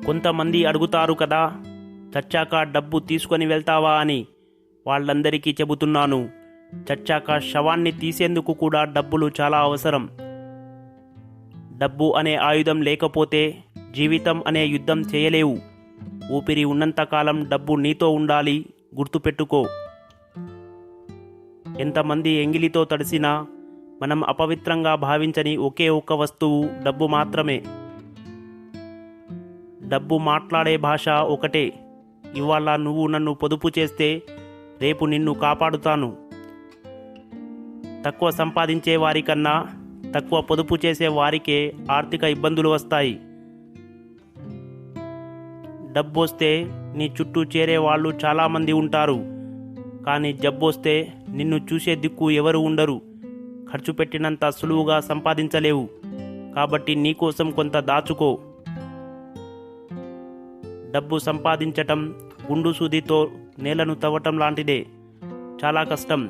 కొంతమంది అడుగుతారు కదా, చచ్చాక డబ్బు తీసుకొని వెళ్తావా అని. వాళ్ళందరికీ చెబుతున్నాను, చచ్చాక శవాన్ని తీసేందుకు కూడా డబ్బులు చాలా అవసరం. డబ్బు అనే ఆయుధం లేకపోతే జీవితం అనే యుద్ధం చేయలేవు. ఊపిరి ఉన్నంతకాలం డబ్బు నీతో ఉండాలి, గుర్తుపెట్టుకో. ఎంతమంది ఎంగిలితో తడిసినా మనం అపవిత్రంగా భావించని ఒకే ఒక్క వస్తువు డబ్బు మాత్రమే. డబ్బు మాట్లాడే భాష ఒకటే. ఇవాళ నువ్వు నన్ను పొదుపు చేస్తే రేపు నిన్ను కాపాడుతాను. తక్కువ సంపాదించే వారికన్నా తక్కువ పొదుపు చేసే వారికే ఆర్థిక ఇబ్బందులు వస్తాయి. డబ్బు వస్తే నీ చుట్టూ చేరే వాళ్ళు చాలామంది ఉంటారు, కానీ జబ్బొస్తే నిన్ను చూసే దిక్కు ఎవరు ఉండరు. ఖర్చు పెట్టినంత సులువుగా సంపాదించలేవు, కాబట్టి నీకోసం కొంత దాచుకో. డబ్బు సంపాదించటం గుండు సూదితో నేలను తవ్వటం లాంటిదే, చాలా కష్టం.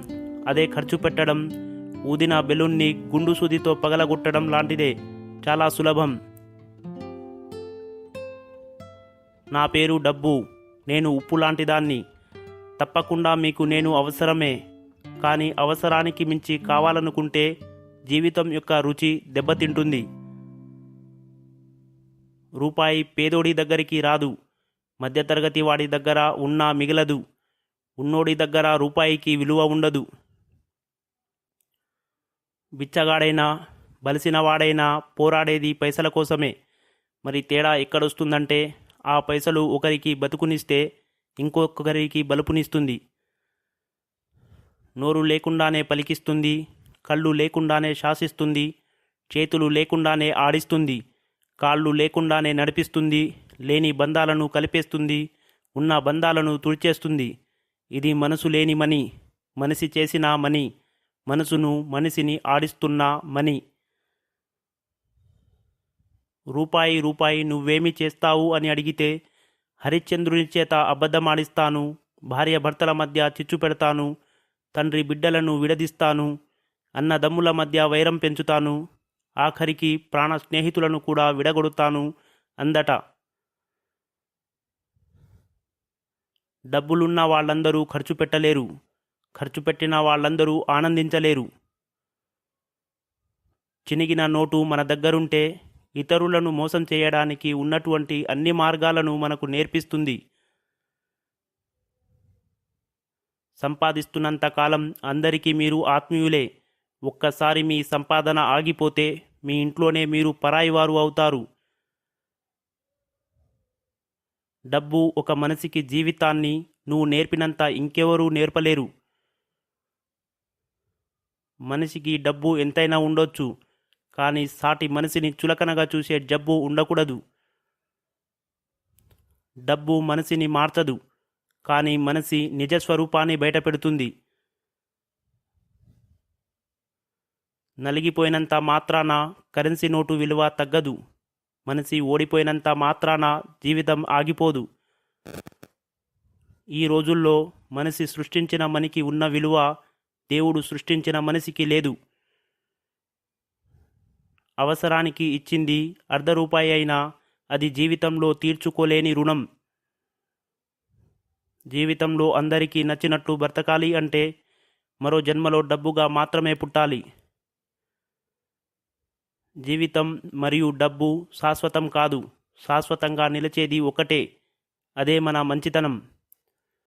అదే ఖర్చు పెట్టడం ఊదిన బెలూన్ని గుండు సూదితో పగలగొట్టడం లాంటిదే, చాలా సులభం. నా పేరు డబ్బు. నేను ఉప్పు లాంటిదాన్ని. తప్పకుండా మీకు నేను అవసరమే. కానీ అవసరానికి మించి కావాలనుకుంటే జీవితం యొక్క రుచి దెబ్బతింటుంది. రూపాయి పేదోడి దగ్గరికి రాదు, మధ్యతరగతి వాడి దగ్గర ఉన్నా మిగలదు, ఉన్నోడి దగ్గర రూపాయికి విలువ ఉండదు. బిచ్చగాడైనా బలిసినవాడైనా పోరాడేది పైసల కోసమే. మరి తేడా ఎక్కడొస్తుందంటే, ఆ పైసలు ఒకరికి బతుకునిస్తే ఇంకొకరికి బలుపునిస్తుంది. నోరు లేకుండానే పలికిస్తుంది, కళ్ళు లేకుండానే శాసిస్తుంది, చేతులు లేకుండానే ఆడిస్తుంది, కాళ్ళు లేకుండానే నడిపిస్తుంది, లేని బంధాలను కలిపేస్తుంది, ఉన్న బంధాలను తుడిచేస్తుంది. ఇది మనసు లేని మని, మనిషి చేసిన మని, మనసును మనిషిని ఆడిస్తున్న మని. రూపాయి రూపాయి నువ్వేమి చేస్తావు అని అడిగితే, హరిశ్చంద్రుని చేత అబద్ధమాడిస్తాను, భార్య భర్తల మధ్య చిచ్చు పెడతాను, తండ్రి బిడ్డలను విడదీస్తాను, అన్నదమ్ముల మధ్య వైరం పెంచుతాను, ఆఖరికి ప్రాణ స్నేహితులను కూడా విడగొడతాను అందట. డబ్బులున్న వాళ్ళందరూ ఖర్చు పెట్టలేరు, ఖర్చు పెట్టిన వాళ్ళందరూ ఆనందించలేరు. చినిగిన నోటు మన దగ్గరుంటే ఇతరులను మోసం చేయడానికి ఉన్నటువంటి అన్ని మార్గాలను మనకు నేర్పిస్తుంది. సంపాదిస్తున్నంత కాలం అందరికీ మీరు ఆత్మీయులే. ఒక్కసారి మీ సంపాదన ఆగిపోతే మీ ఇంట్లోనే మీరు పరాయివారు అవుతారు. డబ్బు ఒక మనిషికి జీవితాన్ని నువ్వు నేర్పినంత ఇంకెవరూ నేర్పలేరు. మనిషికి డబ్బు ఎంతైనా ఉండొచ్చు, కానీ సాటి మనిషిని చులకనగా చూసే జబ్బు ఉండకూడదు. డబ్బు మనిషిని మార్చదు, కానీ మనిషి నిజస్వరూపాన్ని బయటపెడుతుంది. నలిగిపోయినంత మాత్రాన కరెన్సీ నోటు విలువ తగ్గదు. మనిషి ఓడిపోయినంత మాత్రాన జీవితం ఆగిపోదు. ఈ రోజుల్లో మనిషి సృష్టించిన మనికి ఉన్న విలువ దేవుడు సృష్టించిన మనిషికి లేదు. అవసరానికి ఇచ్చింది అర్ధ రూపాయి అయినా అది జీవితంలో తీర్చుకోలేని రుణం. జీవితంలో అందరికీ నచ్చినట్లు బ్రతకాలి అంటే మరో జన్మలో డబ్బుగా మాత్రమే పుట్టాలి. జీవితం మరియు డబ్బు శాశ్వతం కాదు. శాశ్వతంగా నిలిచేది ఒకటే, అదే మన మంచితనం.